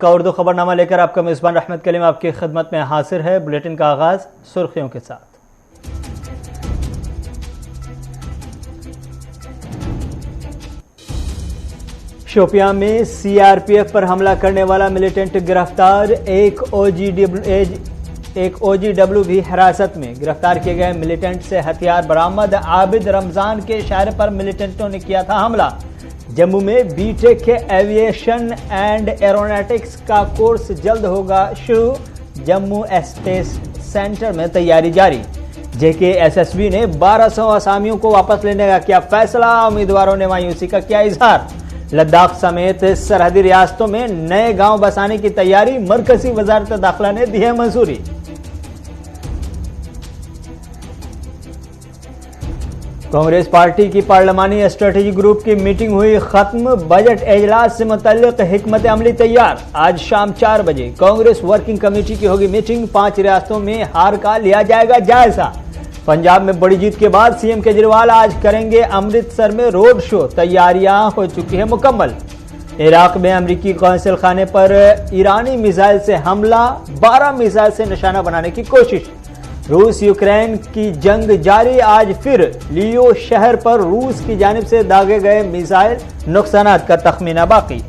का उर्दू खबरनामा लेकर आपका मेज़बान रहमत कलीम आपकी खिदमत में हाजिर है। बुलेटिन का आगाज सुर्खियों के साथ। शोपियां में सीआरपीएफ पर हमला करने वाला मिलिटेंट गिरफ्तार। एक ओजीडब्ल्यू भी हिरासत में। गिरफ्तार किए गए मिलिटेंट से हथियार बरामद। आबिद रमजान के शहर पर मिलिटेंटों ने किया था हमला। जम्मू में बीटेक के एविएशन एंड एरोनॉटिक्स का कोर्स जल्द होगा शुरू। जम्मू स्पेस सेंटर में तैयारी जारी। जेकेएसएसबी ने 1200 असामियों को वापस लेने का किया फैसला। उम्मीदवारों ने मायूसी का किया इजहार। लद्दाख समेत सरहदी रियासतों में नए गांव बसाने की तैयारी। मरकजी वजारत दाखिला ने दी है मंजूरी। कांग्रेस पार्टी की पार्लिमानी स्ट्रेटेजी ग्रुप की मीटिंग हुई खत्म। बजट एजलास से मुतल्लिक हिकमत अमली तैयार। आज शाम 4 बजे कांग्रेस वर्किंग कमेटी की होगी मीटिंग। 5 रियासतों में हार का लिया जाएगा जायजा। पंजाब में बड़ी जीत के बाद सीएम केजरीवाल आज करेंगे अमृतसर में रोड शो। तैयारियां हो चुकी है मुकम्मल। इराक में अमरीकी कौंसिल खाने पर ईरानी मिसाइल से हमला। 12 मिसाइल से निशाना बनाने की कोशिश। रूस यूक्रेन की जंग जारी। आज फिर लियो शहर पर रूस की जानिब से दागे गए मिसाइल। नुकसानात का तखमीना बाकी।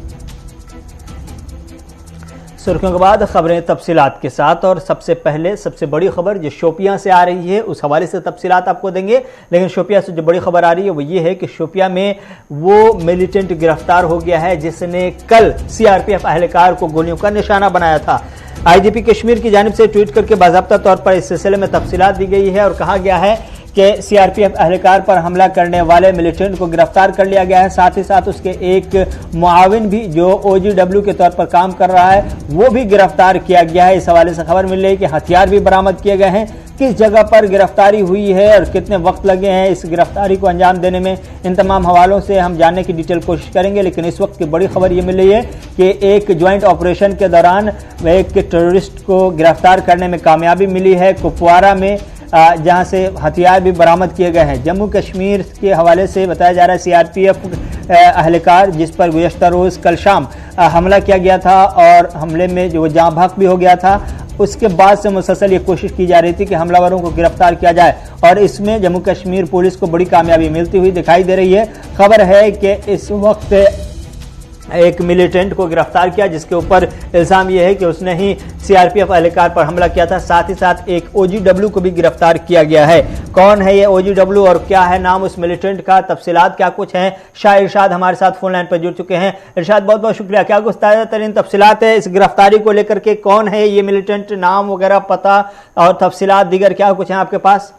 सुर्खियों के बाद खबरें तफसीलात के साथ। और सबसे पहले सबसे बड़ी खबर जो शोपियां से आ रही है उस हवाले से तफसीलात आपको देंगे। लेकिन शोपियां से जो बड़ी खबर आ रही है वो ये है कि शोपियां में वो मिलिटेंट गिरफ्तार हो गया है जिसने कल सीआरपीएफ अहलकार को गोलियों का निशाना बनाया था। आईजीपी कश्मीर की जानिब से ट्वीट करके बाज़ाब्ता तौर पर इस सिलसिले में तफसीलात दी गई है और कहा गया है कि सीआरपीएफ अहलकार पर हमला करने वाले मिलिटेंट को गिरफ्तार कर लिया गया है। साथ ही साथ उसके एक मुआविन भी जो ओजीडब्ल्यू के तौर पर काम कर रहा है वो भी गिरफ्तार किया गया है। इस हवाले से खबर मिल रही है कि हथियार भी बरामद किए गए हैं। किस जगह पर गिरफ्तारी हुई है और कितने वक्त लगे हैं इस गिरफ्तारी को अंजाम देने में, इन तमाम हवालों से हम जानने की डिटेल कोशिश करेंगे। लेकिन इस वक्त की बड़ी खबर ये मिल रही है कि एक ज्वाइंट ऑपरेशन के दौरान एक टेररिस्ट को गिरफ्तार करने में कामयाबी मिली है कुपवारा में, जहां से हथियार भी बरामद किए गए हैं। जम्मू कश्मीर के हवाले से बताया जा रहा है सीआरपीएफ अहलकार जिस पर गुज़श्ता रोज़ कल शाम हमला किया गया था और हमले में जो जाँ भाग भी हो गया था, उसके बाद से मुसलसल ये कोशिश की जा रही थी कि हमलावरों को गिरफ्तार किया जाए और इसमें जम्मू कश्मीर पुलिस को बड़ी कामयाबी मिलती हुई दिखाई दे रही है। खबर है कि इस वक्त एक मिलिटेंट को गिरफ्तार किया जिसके ऊपर इल्जाम यह है कि उसने ही सीआरपीएफ अहलकार पर हमला किया था। साथ ही साथ एक ओजीडब्ल्यू को भी गिरफ्तार किया गया है। कौन है ये ओजीडब्ल्यू और क्या है नाम उस मिलिटेंट का, तफसीलात क्या कुछ हैं, शाह इरशाद हमारे साथ फोन लाइन पर जुड़ चुके हैं। इरशाद बहुत बहुत शुक्रिया। क्या कुछ ताज़ा तरीन तफसीलात है इस गिरफ्तारी को लेकर के, कौन है ये मिलिटेंट, नाम वगैरह पता और तफसीलात दीगर क्या कुछ है आपके पास?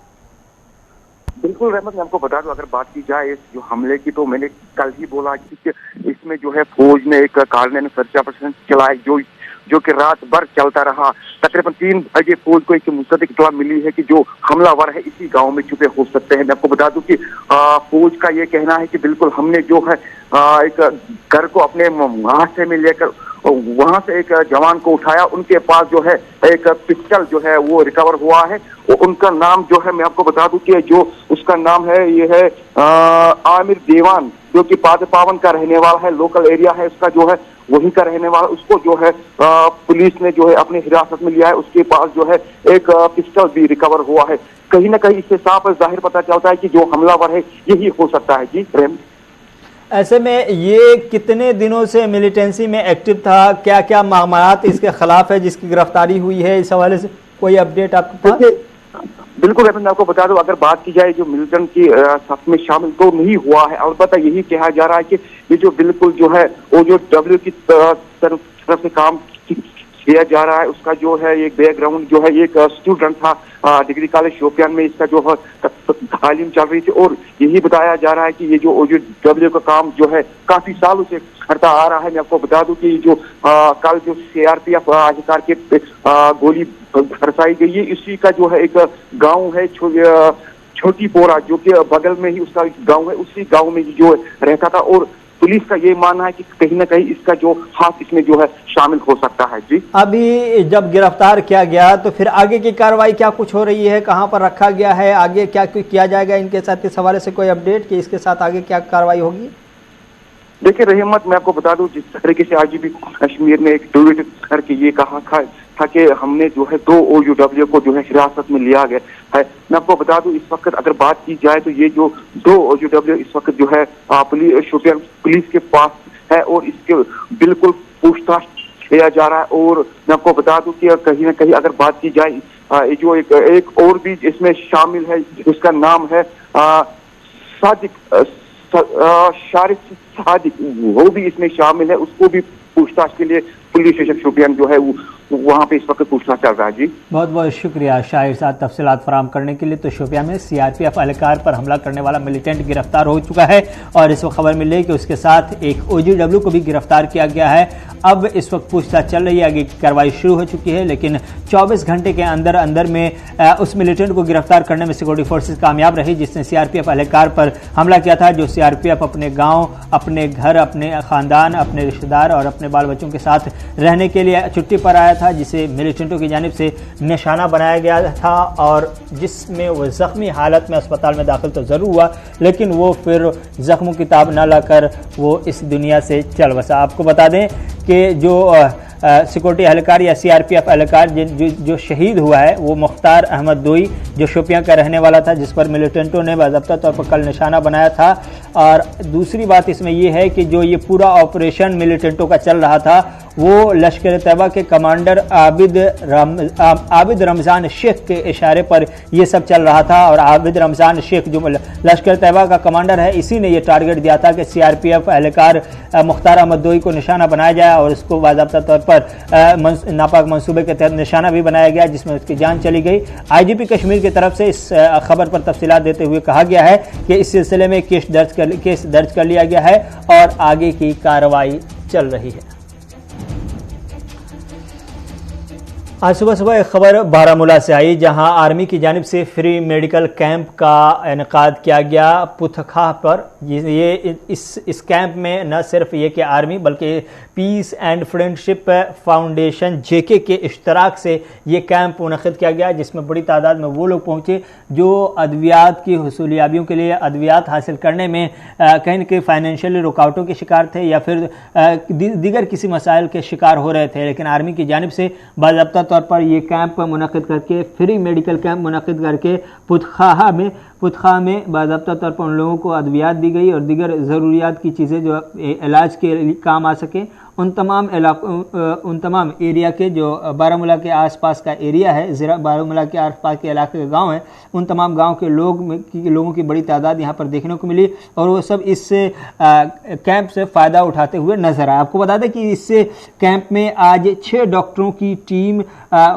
बिल्कुल रहमत, मैं आपको बता दूं, अगर बात की जाए इस जो हमले की तो मैंने कल ही बोला कि इसमें जो है फौज ने एक कार्डिनल सर्च ऑपरेशन चलाया जो कि रात भर चलता रहा। तकरीबन 3 बजे फौज को एक मुस्तदिक इत्तला मिली है कि जो हमलावर है इसी गांव में छुपे हो सकते हैं। मैं आपको बता दूं कि फौज का ये कहना है कि बिल्कुल हमने जो है एक घर को अपने हाथ में लेकर वहां से एक जवान को उठाया। उनके पास जो है एक पिस्टल जो है वो रिकवर हुआ है। उनका नाम जो है मैं आपको बता दूं कि जो उसका नाम है ये है आमिर देवान, जो कि पावन का रहने वाला है, लोकल एरिया है उसका जो है वहीं का रहने वाला। उसको जो है पुलिस ने जो है अपनी हिरासत में लिया है। उसके पास जो है एक पिस्टल भी रिकवर हुआ है। कहीं ना कहीं इससे साफ जाहिर पता चलता है कि जो हमलावर है यही हो सकता है। जी प्रेम, ऐसे में ये कितने दिनों से मिलिटेंसी में एक्टिव था, क्या क्या मामलात इसके खिलाफ है जिसकी गिरफ्तारी हुई है, इस हवाले से कोई अपडेट आपके पास? बिल्कुल मैं आपको बता दूं, अगर बात की जाए जो मिलिटेंट की सफ में शामिल तो नहीं हुआ है। अलबत्ता यही कहा जा रहा है कि ये जो बिल्कुल जो है वो जो डब्ल्यू की तरफ से काम किया जा रहा है उसका जो है एक बैकग्राउंड जो है एक स्टूडेंट था डिग्री कॉलेज शोपियान में, इसका जो है तालीम चल रही थी। और यही बताया जा रहा है कि ये जो डब्ल्यू का काम जो है काफी सालों से करता आ रहा है। मैं आपको बता दूं कि जो कल जो सीआरपीएफ अधिकार के गोली बरसाई गई है, इसी का जो है एक गांव है छोटी पोरा जो कि बगल में ही उसका गांव है, उसी गांव में जो रहता था। और पुलिस का ये मानना है कि कहीं ना कहीं इसका जो हाथ इसमें जो है शामिल हो सकता है। जी अभी जब गिरफ्तार किया गया तो फिर आगे की कार्रवाई क्या कुछ हो रही है, कहां पर रखा गया है, आगे क्या किया जाएगा इनके साथ, इस हवाले से कोई अपडेट कि इसके साथ आगे क्या कार्रवाई होगी? देखिए रहमत, मैं आपको बता दूं, जिस तरीके से आईजीपी कश्मीर ने एक ट्वीट करके ये कहा था कि हमने जो है 2 OUW को जो है हिरासत में लिया गया है। मैं आपको बता दूं, इस वक्त अगर बात की जाए तो ये जो 2 OUW इस वक्त जो है शोपियां पुलिस के पास है और इसके बिल्कुल पूछताछ किया जा रहा है। और मैं आपको बता दूं कि कहीं ना कहीं अगर बात की जाए जो एक और भी इसमें शामिल है, उसका नाम है शारिक सादिक, वो भी इसमें शामिल है। उसको भी पूछताछ के लिए पुलिस स्टेशन शोपियां जो है वहाँ पे इस वक्त पूछताछ चल रहा है। जी बहुत बहुत शुक्रिया शाहिर साहब तफसीलात फराहम करने के लिए। तो शोपियां में सीआरपीएफ एहलकार पर हमला करने वाला मिलिटेंट गिरफ्तार हो चुका है और इस वक्त खबर मिल रही है कि उसके साथ एक OGW को भी गिरफ्तार किया गया है। अब इस वक्त पूछताछ चल रही है, आगे की कार्रवाई शुरू हो चुकी है, लेकिन 24 घंटे के अंदर अंदर में उस मिलिटेंट को गिरफ्तार करने में सिक्योरिटी फोर्सेज कामयाब रही जिसने सीआरपीएफ एहलकार पर हमला किया था। जो सीआरपीएफ अपने गाँव, अपने घर, अपने खानदान, अपने रिश्तेदार और अपने बाल बच्चों के साथ रहने के लिए छुट्टी पर आया था, जिसे मिलिटेंटों की जानिब से निशाना बनाया गया था और जिसमें वो जख्मी हालत में अस्पताल में दाखिल तो ज़रूर हुआ, लेकिन वो फिर जख्मों की ताब न लाकर वो इस दुनिया से चल बसा। आपको बता दें कि जो सिक्योरिटी एहलकार या सीआरपीएफ एहलकार जो शहीद हुआ है वो मुख्तार अहमद दोई, जो शोपियां का रहने वाला था, जिस पर मिलिटेंटों ने बाज़ाब्ता तौर पर कल निशाना बनाया था। और दूसरी बात इसमें यह है कि जो ये पूरा ऑपरेशन मिलिटेंटों का चल रहा था वो लश्कर तैयबा के कमांडर आबिद रमज़ान शेख के इशारे पर यह सब चल रहा था। और आबिद रमज़ान शेख जो लश्कर तैयबा का कमांडर है, इसी ने यह टारगेट दिया था कि सीआरपीएफ एहलकार मुख्तार अहमद दोई को निशाना बनाया जाए और उसको बाज़ाब्ता तौर पर नापाक मंसूबे के तहत निशाना भी बनाया गया, जिसमें उसकी जान चली गई। आईजीपी कश्मीर की तरफ से इस खबर पर तफसीलात देते हुए कहा गया है कि इस सिलसिले में केस दर्ज कर लिया गया है और आगे की कार्रवाई चल रही है। आज सुबह एक खबर बारामूला से आई, जहां आर्मी की जानिब से फ्री मेडिकल कैंप का इनेकाद किया गया पुथखा पर। ये इस कैंप में न सिर्फ ये कि आर्मी बल्कि peace and friendship foundation JK के इश्तराक से ये कैंप मुनक़िद किया गया, जिसमें बड़ी तादाद में वो लोग पहुँचे जो अद्वियात की हुसूलियाबियों के लिए अद्वियात हासिल करने में कहीं न कहीं फाइनेंशियली रुकावटों के शिकार थे या फिर दीगर किसी मसाइल के शिकार हो रहे थे। लेकिन आर्मी की जानिब से बाज़ाब्ता तौर पर यह कैंप मुनक़िद करके, फ्री मेडिकल कैंप मुनक़िद करके पुतखा में बाज़ाब्ता तौर पर उन लोगों को अद्वियात दी गई और दीगर ज़रूरियात की चीज़ें जो इलाज के काम आ सके। उन तमाम एरिया के जो बारामूला के आसपास का एरिया है, ज़रा बारामूला के आसपास के इलाके के गांव हैं, उन तमाम गांव के लोगों की बड़ी तादाद यहां पर देखने को मिली और वो सब इस कैंप से फ़ायदा उठाते हुए नजर आए। आपको बता दें कि इस कैंप में आज 6 डॉक्टरों की टीम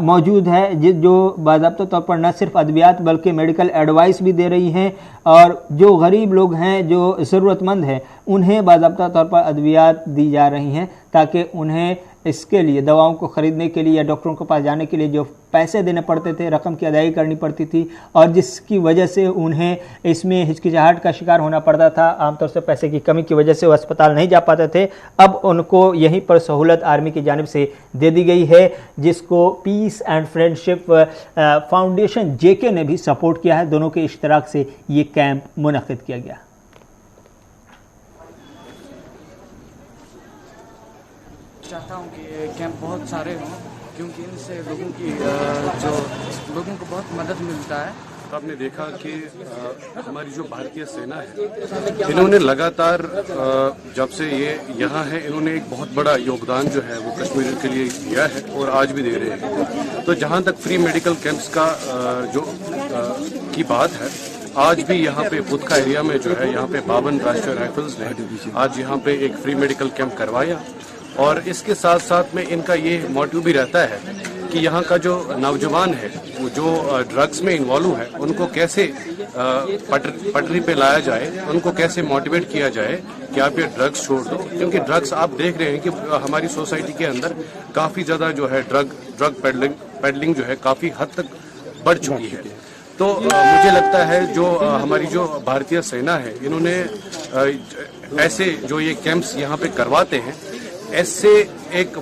मौजूद है जो बाज़ाब्ता तौर पर न सिर्फ अद्वियात बल्कि मेडिकल एडवाइस भी दे रही हैं और जो गरीब लोग हैं, जो ज़रूरतमंद हैं, उन्हें बाज़ाब्ता तौर पर अद्वियात दी जा रही हैं ताकि उन्हें इसके लिए दवाओं को ख़रीदने के लिए या डॉक्टरों के पास जाने के लिए जो पैसे देने पड़ते थे, रकम की अदायगी करनी पड़ती थी और जिसकी वजह से उन्हें इसमें हिचकिचाहट का शिकार होना पड़ता था, आमतौर से पैसे की कमी की वजह से वो अस्पताल नहीं जा पाते थे, अब उनको यहीं पर सहूलत आर्मी की जानिब से दे दी गई है, जिसको peace and friendship foundation JK ने भी सपोर्ट किया है। दोनों के इश्तराक से ये कैंप मुनक़िद किया गया। चाहता हूँ कि ये कैंप बहुत सारे हों क्योंकि इनसे लोगों को बहुत मदद मिलता है। आपने देखा कि हमारी जो भारतीय सेना है, इन्होंने लगातार जब से ये यहाँ है, इन्होंने एक बहुत बड़ा योगदान जो है वो कश्मीर के लिए दिया है और आज भी दे रहे हैं। तो जहाँ तक फ्री मेडिकल कैंप्स का की बात है, आज भी यहाँ पे पुतखा एरिया में जो है, यहाँ पे 52 राष्ट्रीय राइफल्स ने आज यहाँ पे एक फ्री मेडिकल कैंप करवाया और इसके साथ साथ में इनका ये मोटिव भी रहता है कि यहाँ का जो नौजवान है वो जो ड्रग्स में इन्वॉल्व है, उनको कैसे पटरी पे लाया जाए, उनको कैसे मोटिवेट किया जाए कि आप ये ड्रग्स छोड़ दो। क्योंकि ड्रग्स आप देख रहे हैं कि हमारी सोसाइटी के अंदर काफ़ी ज़्यादा जो है ड्रग पेडलिंग जो है काफ़ी हद तक बढ़ चुकी है। तो मुझे लगता है जो हमारी जो भारतीय सेना है, इन्होंने ऐसे जो ये कैंप्स यहाँ पे करवाते हैं, ऐसे एक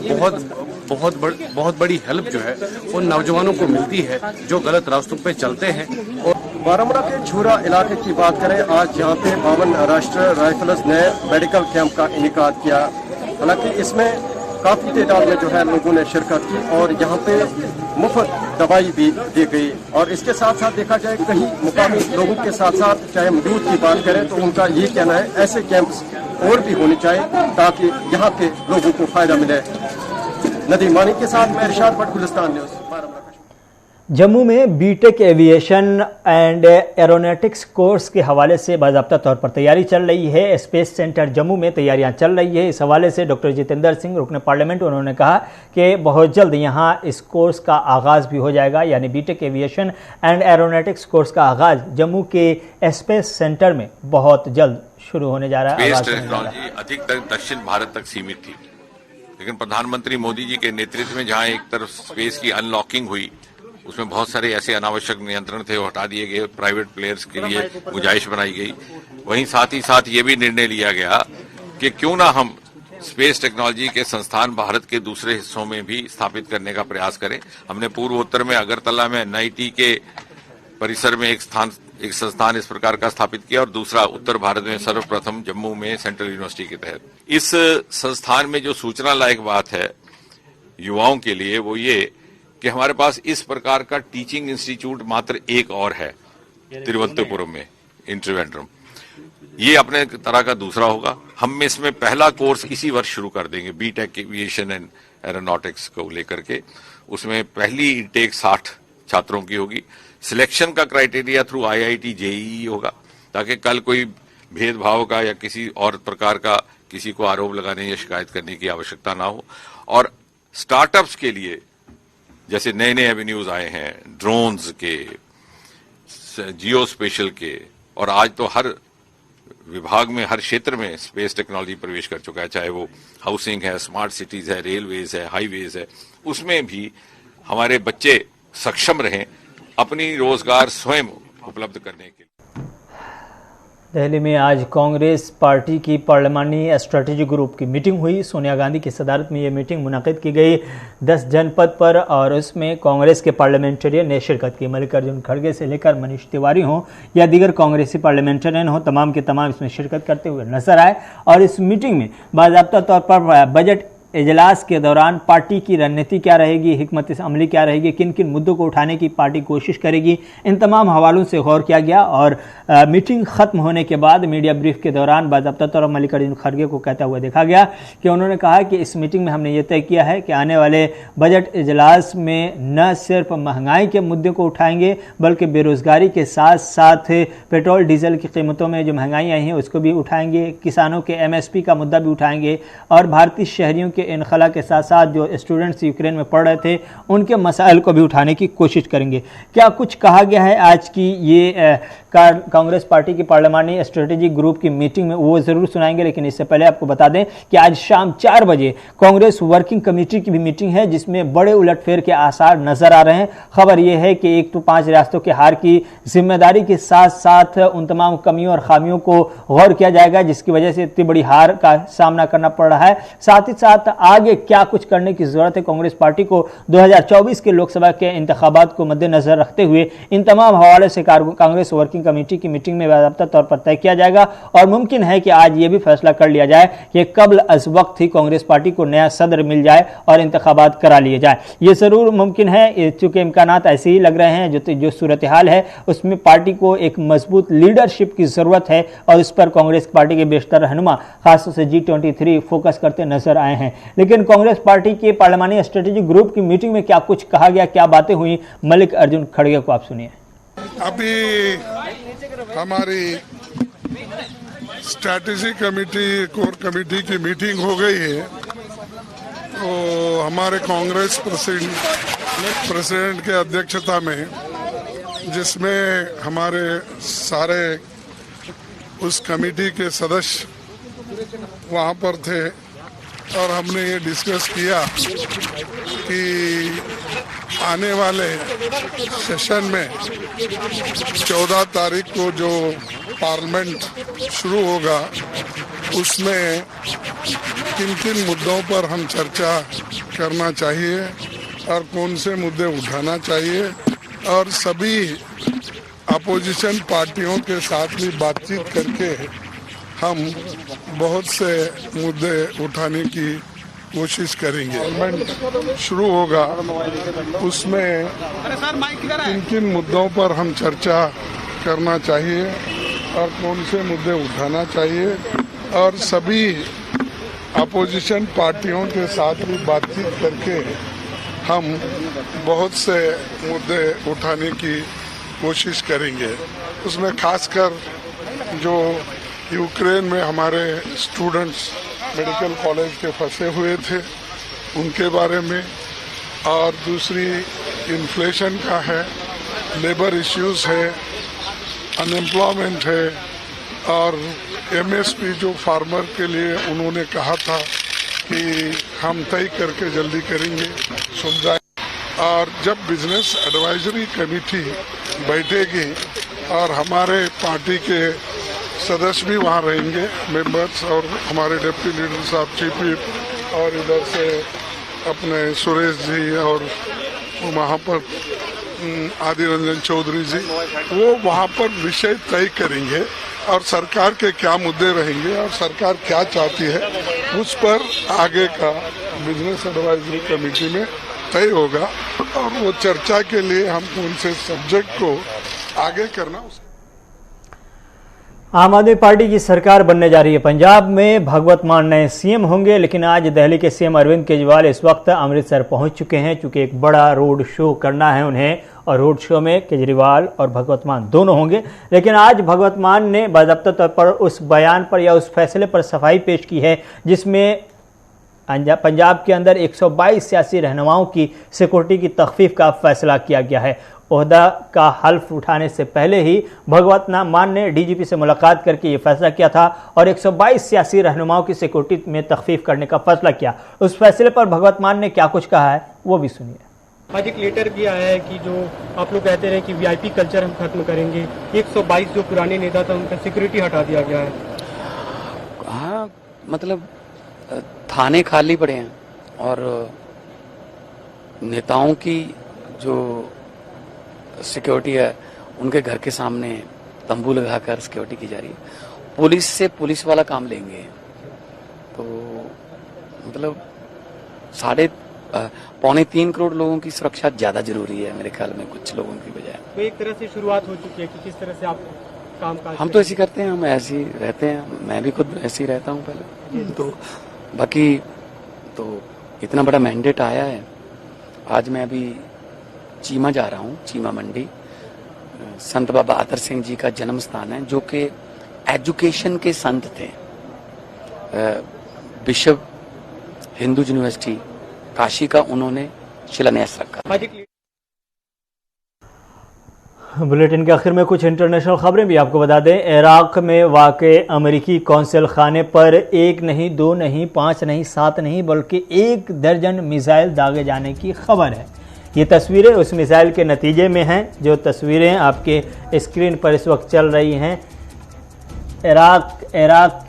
बहुत बड़ी हेल्प जो है उन नौजवानों को मिलती है जो गलत रास्तों पे चलते हैं। और बारामूला के झूरा इलाके की बात करें, आज यहाँ पे 52 राष्ट्रीय राइफल्स ने मेडिकल कैंप का इनेकाद किया। हालांकि इसमें काफी तादाद में जो है लोगों ने शिरकत की और यहाँ पे मुफ्त दवाई भी दी गई। और इसके साथ साथ देखा जाए कहीं मुकामी लोगों के साथ साथ चाहे यूथ की बात करें तो उनका ये कहना है ऐसे कैंप्स और भी होने चाहिए ताकि यहाँ के लोगों को फायदा मिले। नदीम मानी के साथ मैं इरशाद भट्ट, गुलिस्तान न्यूज़, बारामूला। जम्मू में BTech aviation and aeronautics course के हवाले से बाज़ाब्ता तौर पर तैयारी चल रही है। स्पेस सेंटर जम्मू में तैयारियां चल रही है। इस हवाले से डॉक्टर जितेंद्र सिंह, रुकन पार्लियामेंट, उन्होंने कहा कि बहुत जल्द यहां इस कोर्स का आगाज़ भी हो जाएगा, यानी BTech aviation and aeronautics course का आगाज़ जम्मू के स्पेस सेंटर में बहुत जल्द शुरू होने जा रहा है। स्पेस टेक्नोलॉजी अधिकतर दक्षिण भारत तक सीमित थी, लेकिन प्रधानमंत्री मोदी जी के नेतृत्व में जहां एक तरफ स्पेस की अनलॉकिंग हुई, उसमें बहुत सारे ऐसे अनावश्यक नियंत्रण थे वो हटा दिए गए, प्राइवेट प्लेयर्स के लिए गुंजाइश बनाई गई। वहीं साथ ही साथ ये भी निर्णय लिया गया कि क्यों ना हम स्पेस टेक्नोलॉजी के संस्थान भारत के दूसरे हिस्सों में भी स्थापित करने का प्रयास करें। हमने पूर्वोत्तर में अगरतला में एनआईटी के परिसर में एक संस्थान इस प्रकार का स्थापित किया और दूसरा उत्तर भारत में सर्वप्रथम जम्मू में सेंट्रल यूनिवर्सिटी के तहत। इस संस्थान में जो सूचना लायक बात है युवाओं के लिए वो ये कि हमारे पास इस प्रकार का टीचिंग इंस्टीट्यूट मात्र एक और है तिरुवनंतपुरम में, इंटरवेंट्रम। ये अपने तरह का दूसरा होगा। हम इसमें पहला कोर्स इसी वर्ष शुरू कर देंगे, बीटेक एविएशन एंड एरोनॉटिक्स को लेकर के। उसमें पहली इंटेक 60 छात्रों की होगी। सिलेक्शन का क्राइटेरिया थ्रू आईआईटी जेईई होगा, ताकि कल कोई भेदभाव का या किसी और प्रकार का किसी को आरोप लगाने या शिकायत करने की आवश्यकता ना हो। और स्टार्टअप्स के लिए जैसे नए नए एवेन्यूज आए हैं, ड्रोन्स के, जियो स्पेशल के, और आज तो हर विभाग में, हर क्षेत्र में स्पेस टेक्नोलॉजी प्रवेश कर चुका है, चाहे वो हाउसिंग है, स्मार्ट सिटीज है, रेलवेज है, हाईवेज है। उसमें भी हमारे बच्चे सक्षम रहें अपनी रोजगार स्वयं उपलब्ध करने के लिए। दिल्ली में आज कांग्रेस पार्टी की पार्लिमानी स्ट्रेटेजी ग्रुप की मीटिंग हुई। सोनिया गांधी की सदारत में ये मीटिंग मुनक़िद की गई 10 जनपद पर, और उसमें कांग्रेस के पार्लियामेंटेरियन ने शिरकत की। मल्लिकार्जुन खड़गे से लेकर मनीष तिवारी हों या दीगर कांग्रेसी पार्लियामेंटेरियन हों, तमाम के तमाम इसमें शिरकत करते हुए नजर आए। और इस मीटिंग में बाज़ाब्ता तौर पर बजट इजलास के दौरान पार्टी की रणनीति क्या रहेगी, हिकमत अमली क्या रहेगी, किन किन मुद्दों को उठाने की पार्टी कोशिश करेगी, इन तमाम हवालों से गौर किया गया। और मीटिंग खत्म होने के बाद मीडिया ब्रीफ के दौरान बाज़ाब्ता तौर पर मल्लिकार्जुन खड़गे को कहता हुआ देखा गया कि उन्होंने कहा कि इस मीटिंग में हमने ये तय किया है कि आने वाले बजट इजलास में न सिर्फ महंगाई के मुद्दे को उठाएंगे, बल्कि बेरोजगारी के साथ साथ पेट्रोल डीजल की कीमतों में जो महंगाई आई है उसको भी उठाएंगे, किसानों के MSP का मुद्दा भी उठाएंगे, और भारतीय शहरियों के इनखला के साथ साथ जो स्टूडेंट्स यूक्रेन में पढ़ रहे थे उनके मसाइल को भी उठाने की कोशिश करेंगे। क्या कुछ कहा गया है आज की ये कांग्रेस पार्टी की पार्लियामानी स्ट्रेटेजी ग्रुप की मीटिंग में, वो जरूर सुनाएंगे। लेकिन इससे पहले आपको बता दें कि आज शाम 4 बजे कांग्रेस वर्किंग कमेटी की भी मीटिंग है, जिसमें बड़े उलटफेर के आसार नजर आ रहे हैं। खबर यह है कि एक तो 5 रियासतों के हार की जिम्मेदारी के साथ साथ उन तमाम कमियों और खामियों को गौर किया जाएगा जिसकी वजह से इतनी बड़ी हार का सामना करना पड़ रहा है। साथ ही साथ आगे क्या कुछ करने की जरूरत है कांग्रेस पार्टी को 2024 के लोकसभा के इंतखाबात को मद्देनजर रखते हुए, इन तमाम हवाले से कांग्रेस वर्किंग कमेटी की मीटिंग में बाकायदा तौर पर तय किया जाएगा। और मुमकिन है कि आज यह भी फैसला कर लिया जाए कि कबल अज वक्त ही कांग्रेस पार्टी को नया सदर मिल जाए और इंतखाबात करा लिए जाए। यह जरूर मुमकिन है, चूंकि इम्कानात ऐसे ही लग रहे हैं। जो सूरत हाल है उसमें पार्टी को एक मजबूत लीडरशिप की जरूरत है, और इस पर कांग्रेस पार्टी के बेशतर रहनुमा खासतौर से G23 फोकस करते नजर आए हैं। लेकिन कांग्रेस पार्टी के पार्लियामानी स्ट्रेटेजी ग्रुप की मीटिंग में क्या कुछ कहा गया, क्या बातें हुई, मल्लिकार्जुन खड़गे को आप सुनिए। अभी हमारी स्ट्रैटेजी कमेटी, कोर कमेटी की मीटिंग हो गई है। तो हमारे कांग्रेस प्रेसिडेंट के अध्यक्षता में, जिसमें हमारे सारे उस कमेटी के सदस्य वहाँ पर थे, और हमने ये डिस्कस किया कि आने वाले सेशन में 14 तारीख को जो पार्लियामेंट शुरू होगा उसमें किन किन मुद्दों पर हम चर्चा करना चाहिए और कौन से मुद्दे उठाना चाहिए, और सभी अपोजिशन पार्टियों के साथ भी बातचीत करके हम बहुत से मुद्दे उठाने की कोशिश करेंगे। पार्लियामेंट शुरू होगा, उसमें किन किन मुद्दों पर हम चर्चा करना चाहिए और कौन से मुद्दे उठाना चाहिए, और सभी अपोजिशन पार्टियों के साथ भी बातचीत करके हम बहुत से मुद्दे उठाने की कोशिश करेंगे। उसमें खासकर जो यूक्रेन में हमारे स्टूडेंट्स मेडिकल कॉलेज के फंसे हुए थे उनके बारे में, और दूसरी इन्फ्लेशन का है, लेबर इश्यूज है, अनएम्प्लॉयमेंट है, और एमएसपी जो फार्मर के लिए उन्होंने कहा था कि हम तय करके जल्दी करेंगे, सुन जाए। और जब बिजनेस एडवाइजरी कमेटी बैठेगी और हमारे पार्टी के सदस्य भी वहाँ रहेंगे, मेंबर्स, और हमारे डिप्टी लीडर साहब, चीफ व्हिप, और इधर से अपने सुरेश जी और वहाँ पर आदि रंजन चौधरी जी, वो वहाँ पर विषय तय करेंगे और सरकार के क्या मुद्दे रहेंगे और सरकार क्या चाहती है, उस पर आगे का बिजनेस एडवाइजरी कमेटी में तय होगा। और वो चर्चा के लिए हमको उनसे सब्जेक्ट को आगे करना। आम आदमी पार्टी की सरकार बनने जा रही है। पंजाब में भगवत मान नए सीएम होंगे, लेकिन आज दिल्ली के सीएम अरविंद केजरीवाल इस वक्त अमृतसर पहुंच चुके हैं, चूंकि एक बड़ा रोड शो करना है उन्हें, और रोड शो में केजरीवाल और भगवत मान दोनों होंगे। लेकिन आज भगवत मान ने बाज़ाब्ता तौर पर उस बयान पर या उस फैसले पर सफाई पेश की है जिसमें पंजाब के अंदर 122 सियासी रहनुमाओं की सिक्योरिटी की तखफीफ का फैसला किया गया है। ओहदा का हल्फ उठाने से पहले ही भगवत मान ने डीजीपी से मुलाकात करके ये फैसला किया था और 122 सियासी रहनुमाओं की सिक्योरिटी में तखफीफ करने का फैसला किया। उस फैसले पर भगवत मान ने क्या कुछ कहा है वो भी सुनिए। आज एक लेटर भी आया है कि जो आप लोग कहते रहे कि वीआईपी कल्चर हम खत्म करेंगे, 122 जो पुराने नेता था उनका सिक्योरिटी हटा दिया गया है। हाँ, मतलब थाने खाली पड़े हैं और नेताओं की जो सिक्योरिटी है उनके घर के सामने तंबू लगाकर सिक्योरिटी की जा रही है। पुलिस से पुलिस वाला काम लेंगे, तो मतलब 2.25 करोड़ लोगों की सुरक्षा ज्यादा जरूरी है मेरे ख्याल में कुछ लोगों की बजाय। तो एक तरह से शुरुआत हो चुकी है कि किस तरह से आप काम काज। हम तो ऐसे करते हैं, हम ऐसे ही रहते हैं, मैं भी खुद ऐसे ही रहता हूँ पहले। तो बाकी तो इतना बड़ा मैंडेट आया है। आज मैं अभी चीमा जा रहा हूँ, चीमा मंडी, संत बाबा आदर सिंह जी का जन्म स्थान है, जो कि एजुकेशन के संत थे। बिशप हिंदू यूनिवर्सिटी काशी का उन्होंने शिलान्यास रखा। बुलेटिन के आखिर में कुछ इंटरनेशनल खबरें भी आपको बता दें। इराक में वाक़े अमेरिकी कौंसल खाने पर 1 नहीं, 2 नहीं, 5 नहीं, 7 नहीं, बल्कि 1 दर्जन मिसाइल दागे जाने की खबर है। ये तस्वीरें उस मिसाइल के नतीजे में हैं, जो तस्वीरें आपके स्क्रीन पर इस वक्त चल रही हैं। इराक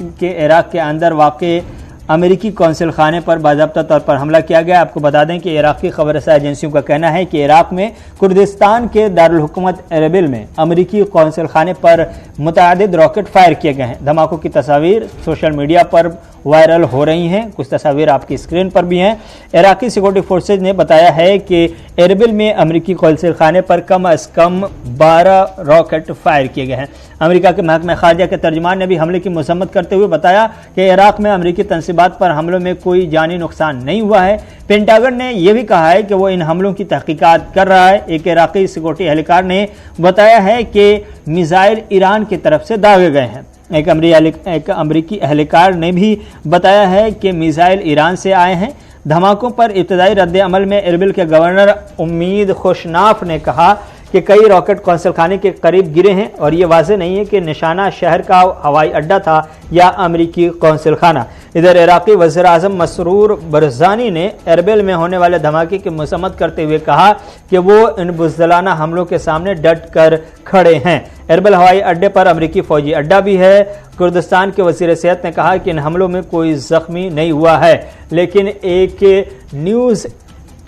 के अंदर वाक़े अमेरिकी कौंसल खाने पर बाज़ाब्ता तौर पर हमला किया गया। आपको बता दें कि इराकी खबर रसा एजेंसियों का कहना है कि इराक में कुर्दिस्तान के दारुल हुकूमत एरबिल में अमेरिकी कौंसल खाने पर मुतअद्दिद रॉकेट फायर किए गए हैं। धमाकों की तस्वीर सोशल मीडिया पर वायरल हो रही हैं, कुछ तस्वीर आपकी स्क्रीन पर भी हैं। इराकी सिक्योरिटी फोर्सेज ने बताया है कि एरबिल में अमेरिकी कौंसल खाने पर कम अज़ कम 12 रॉकेट फायर किए गए हैं। अमेरिका के महकमा खारजा के तर्जुमान ने भी हमले की मजम्मत करते हुए बताया कि इराक में अमेरिकी तंसीबात पर हमलों में कोई जानी नुकसान नहीं हुआ है। पेंटागन ने यह भी कहा है कि वो इन हमलों की तहकीकात कर रहा है। एक इराकी सिक्योरिटी एहलकार ने बताया है कि मिसाइल ईरान की तरफ से दागे गए हैं। एक अमरीकी एहलकार ने भी बताया है कि मिसाइल ईरान से आए हैं। धमाकों पर इब्तदाई रद्द अमल में एरबिल के गवर्नर उम्मीद खुशनाफ ने कहा कि कई रॉकेट कौंसल खाने के करीब गिरे हैं और ये वाज़ेह नहीं है कि निशाना शहर का हवाई अड्डा था या अमरीकी कौंसल खाना। इधर इराकी वज़ीर आज़म मसरूर बरज़ानी ने एरबिल में होने वाले धमाके की मसम्मत करते हुए कहा कि वो इन बुज़दिलाना हमलों के सामने डट कर खड़े हैं। एरबिल हवाई अड्डे पर अमरीकी फौजी अड्डा भी है। कुर्दिस्तान के वज़ीर सेहत ने कहा कि इन हमलों में कोई ज़ख्मी नहीं हुआ है, लेकिन एक न्यूज़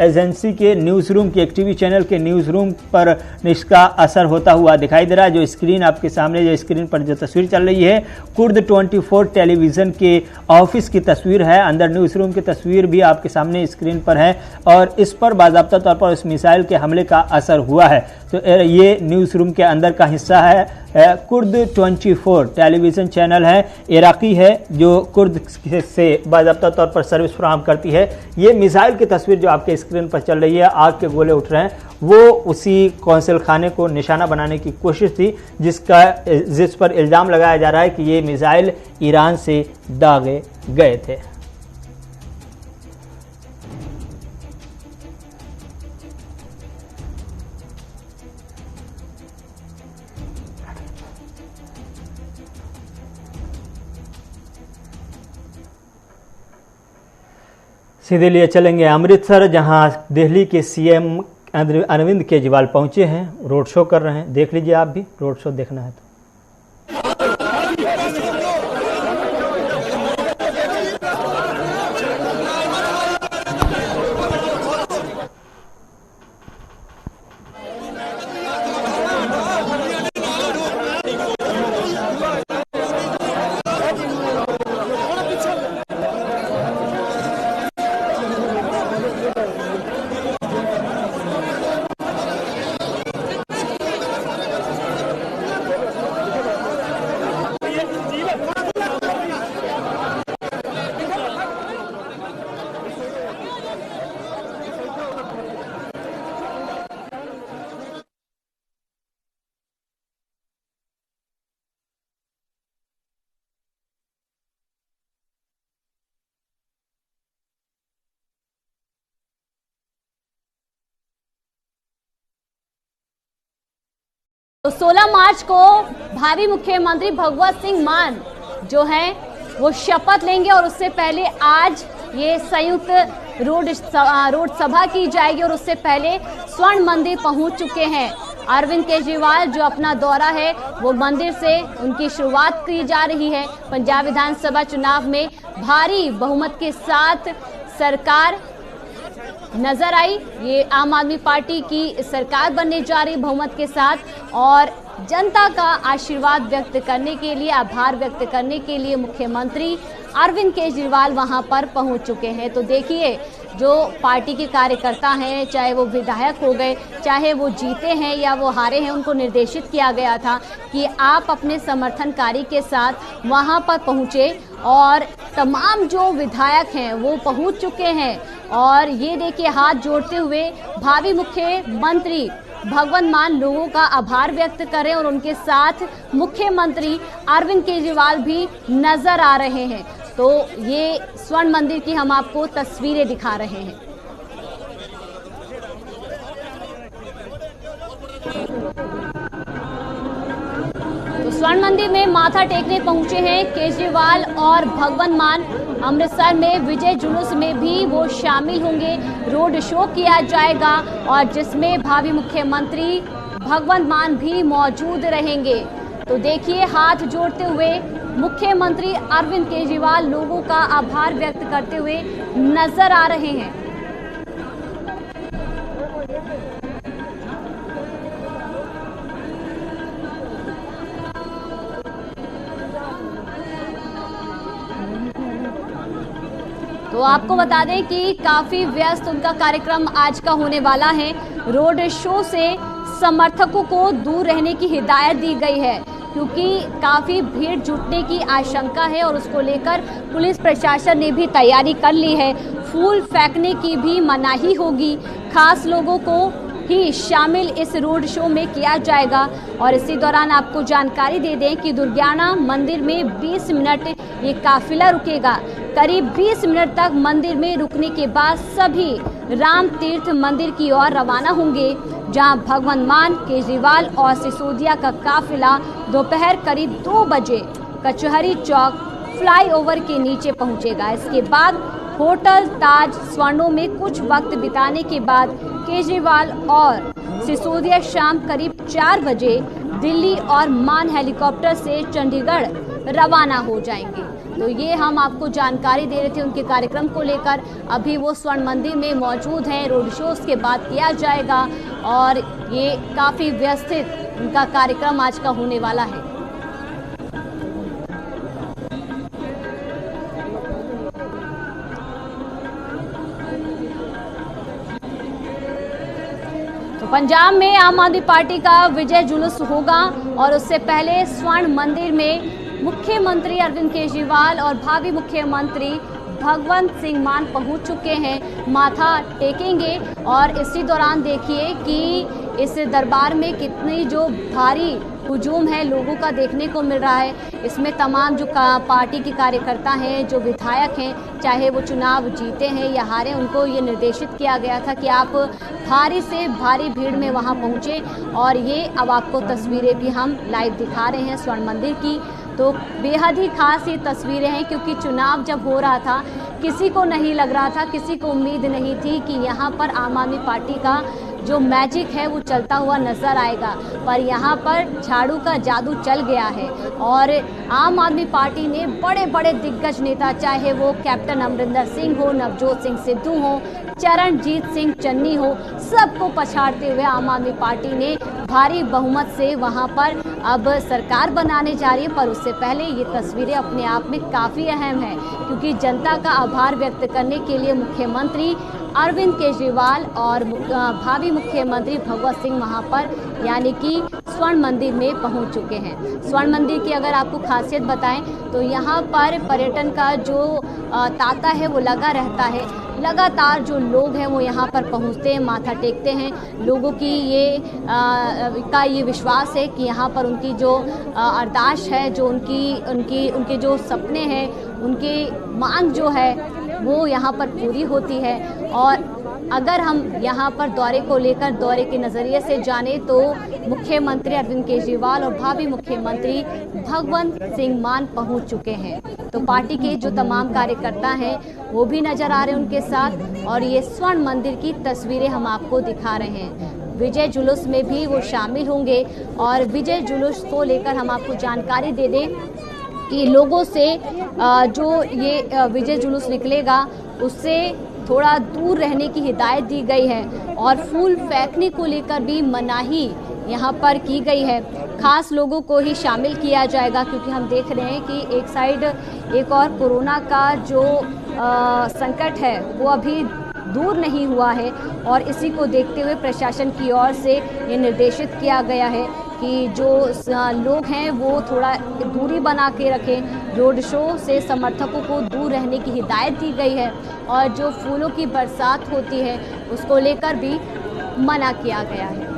एजेंसी के न्यूज़ रूम की, एक टीवी चैनल के न्यूज़ रूम पर इसका असर होता हुआ दिखाई दे रहा है। जो स्क्रीन आपके सामने, जो स्क्रीन पर जो तस्वीर चल रही है, कुर्द 24 टेलीविज़न के ऑफिस की तस्वीर है। अंदर न्यूज़ रूम की तस्वीर भी आपके सामने स्क्रीन पर है और इस पर बाज़ाब्ता तौर पर उस मिसाइल के हमले का असर हुआ है। तो ये न्यूज़ रूम के अंदर का हिस्सा है। कुर्द 24 टेलीविज़न चैनल है, इराकी है, जो कुर्द से बाज़ाब्ता तौर पर सर्विस फराहम करती है। ये मिसाइल की तस्वीर जो आपके स्क्रीन पर चल रही है, आग के गोले उठ रहे हैं, वो उसी कौंसिल खाने को निशाना बनाने की कोशिश थी जिस पर इल्ज़ाम लगाया जा रहा है कि ये मिसाइल ईरान से दागे गए थे। सीधे लिए चलेंगे अमृतसर, जहां दिल्ली के सीएम अरविंद केजरीवाल पहुंचे हैं, रोड शो कर रहे हैं। देख लीजिए, आप भी रोड शो देखना है तो। तो 16 मार्च को भावी मुख्यमंत्री भगवत सिंह मान जो हैं वो शपथ लेंगे और उससे पहले आज ये संयुक्त रोड सभा की जाएगी और उससे पहले स्वर्ण मंदिर पहुंच चुके हैं अरविंद केजरीवाल। जो अपना दौरा है वो मंदिर से उनकी शुरुआत की जा रही है। पंजाब विधानसभा चुनाव में भारी बहुमत के साथ सरकार नजर आई। ये आम आदमी पार्टी की सरकार बनने जा रही बहुमत के साथ और जनता का आशीर्वाद व्यक्त करने के लिए, आभार व्यक्त करने के लिए मुख्यमंत्री अरविंद केजरीवाल वहां पर पहुंच चुके हैं। तो देखिए, जो पार्टी के कार्यकर्ता हैं, चाहे वो विधायक हो गए, चाहे वो जीते हैं या वो हारे हैं, उनको निर्देशित किया गया था कि आप अपने समर्थनकारी के साथ वहां पर पहुंचे और तमाम जो विधायक हैं वो पहुंच चुके हैं। और ये देखिए, हाथ जोड़ते हुए भावी मुख्यमंत्री भगवंत मान लोगों का आभार व्यक्त करें और उनके साथ मुख्यमंत्री अरविंद केजरीवाल भी नजर आ रहे हैं। तो ये स्वर्ण मंदिर की हम आपको तस्वीरें दिखा रहे हैं। तो स्वर्ण मंदिर में माथा टेकने पहुंचे हैं केजरीवाल और भगवंत मान। अमृतसर में विजय जुलूस में भी वो शामिल होंगे। रोड शो किया जाएगा और जिसमें भावी मुख्यमंत्री भगवंत मान भी मौजूद रहेंगे। तो देखिए, हाथ जोड़ते हुए मुख्यमंत्री अरविंद केजरीवाल लोगों का आभार व्यक्त करते हुए नजर आ रहे हैं। तो आपको बता दें कि काफी व्यस्त उनका कार्यक्रम आज का होने वाला है। रोड शो से समर्थकों को दूर रहने की हिदायत दी गई है क्योंकि काफी भीड़ जुटने की आशंका है और उसको लेकर पुलिस प्रशासन ने भी तैयारी कर ली है। फूल फेंकने की भी मनाही होगी। खास लोगों को ही शामिल इस रोड शो में किया जाएगा। और इसी दौरान आपको जानकारी दे दें कि दुर्गाना मंदिर में 20 मिनट ये काफिला रुकेगा। करीब 20 मिनट तक मंदिर में रुकने के बाद सभी राम तीर्थ मंदिर की ओर रवाना होंगे, जहां भगवंत मान, केजरीवाल और सिसोदिया का काफिला दोपहर करीब 2 बजे कचहरी चौक फ्लाईओवर के नीचे पहुंचेगा। इसके बाद होटल ताज स्वर्णों में कुछ वक्त बिताने के बाद केजरीवाल और सिसोदिया शाम करीब 4 बजे दिल्ली और मान हेलीकॉप्टर से चंडीगढ़ रवाना हो जाएंगे। तो ये हम आपको जानकारी दे रहे थे उनके कार्यक्रम को लेकर। अभी वो स्वर्ण मंदिर में मौजूद हैं, रोड शो उसके बाद किया जाएगा और ये काफ़ी व्यवस्थित उनका कार्यक्रम आज का होने वाला है। पंजाब में आम आदमी पार्टी का विजय जुलूस होगा और उससे पहले स्वर्ण मंदिर में मुख्यमंत्री अरविंद केजरीवाल और भावी मुख्यमंत्री भगवंत सिंह मान पहुंच चुके हैं, माथा टेकेंगे। और इसी दौरान देखिए कि इस दरबार में कितनी जो भारी हुजूम है लोगों का देखने को मिल रहा है। इसमें तमाम जो पार्टी के कार्यकर्ता हैं, जो विधायक हैं, चाहे वो चुनाव जीते हैं या हारे, उनको ये निर्देशित किया गया था कि आप भारी से भारी भीड़ में वहां पहुंचे। और ये अब आपको तस्वीरें भी हम लाइव दिखा रहे हैं स्वर्ण मंदिर की। तो बेहद ही खास ये तस्वीरें हैं क्योंकि चुनाव जब हो रहा था किसी को नहीं लग रहा था, किसी को उम्मीद नहीं थी कि यहाँ पर आम आदमी पार्टी का जो मैजिक है वो चलता हुआ नजर आएगा, पर यहाँ पर झाड़ू का जादू चल गया है। और आम आदमी पार्टी ने बड़े बड़े दिग्गज नेता, चाहे वो कैप्टन अमरिंदर सिंह हो, नवजोत सिंह सिद्धू हो, चरणजीत सिंह चन्नी हो, सबको पछाड़ते हुए आम आदमी पार्टी ने भारी बहुमत से वहाँ पर अब सरकार बनाने जा रही है। पर उससे पहले ये तस्वीरें अपने आप में काफ़ी अहम है क्योंकि जनता का आभार व्यक्त करने के लिए मुख्यमंत्री अरविंद केजरीवाल और भावी मुख्यमंत्री भगवत सिंह वहाँ पर यानी कि स्वर्ण मंदिर में पहुँच चुके हैं। स्वर्ण मंदिर की अगर आपको खासियत बताएं तो यहाँ पर पर्यटन का जो तांता है वो लगा रहता है। लगातार जो लोग हैं वो यहाँ पर पहुँचते हैं, माथा टेकते हैं। लोगों की ये विश्वास है कि यहाँ पर उनकी जो अरदास है, जो उनके जो सपने हैं, उनकी मांग जो है वो यहाँ पर पूरी होती है। और अगर हम यहाँ पर दौरे को लेकर दौरे के नज़रिए से जाने तो मुख्यमंत्री अरविंद केजरीवाल और भावी मुख्यमंत्री भगवंत सिंह मान पहुँच चुके हैं। तो पार्टी के जो तमाम कार्यकर्ता हैं वो भी नज़र आ रहे हैं उनके साथ। और ये स्वर्ण मंदिर की तस्वीरें हम आपको दिखा रहे हैं। विजय जुलूस में भी वो शामिल होंगे और विजय जुलूस को लेकर हम आपको जानकारी दे दें कि लोगों से जो ये विजय जुलूस निकलेगा उससे थोड़ा दूर रहने की हिदायत दी गई है और फूल फेंकने को लेकर भी मनाही यहाँ पर की गई है। खास लोगों को ही शामिल किया जाएगा क्योंकि हम देख रहे हैं कि एक साइड एक और कोरोना का जो संकट है वो अभी दूर नहीं हुआ है और इसी को देखते हुए प्रशासन की ओर से ये निर्देशित किया गया है कि जो लोग हैं वो थोड़ा दूरी बना के रखें। रोड शो से समर्थकों को दूर रहने की हिदायत दी गई है और जो फूलों की बरसात होती है उसको लेकर भी मना किया गया है।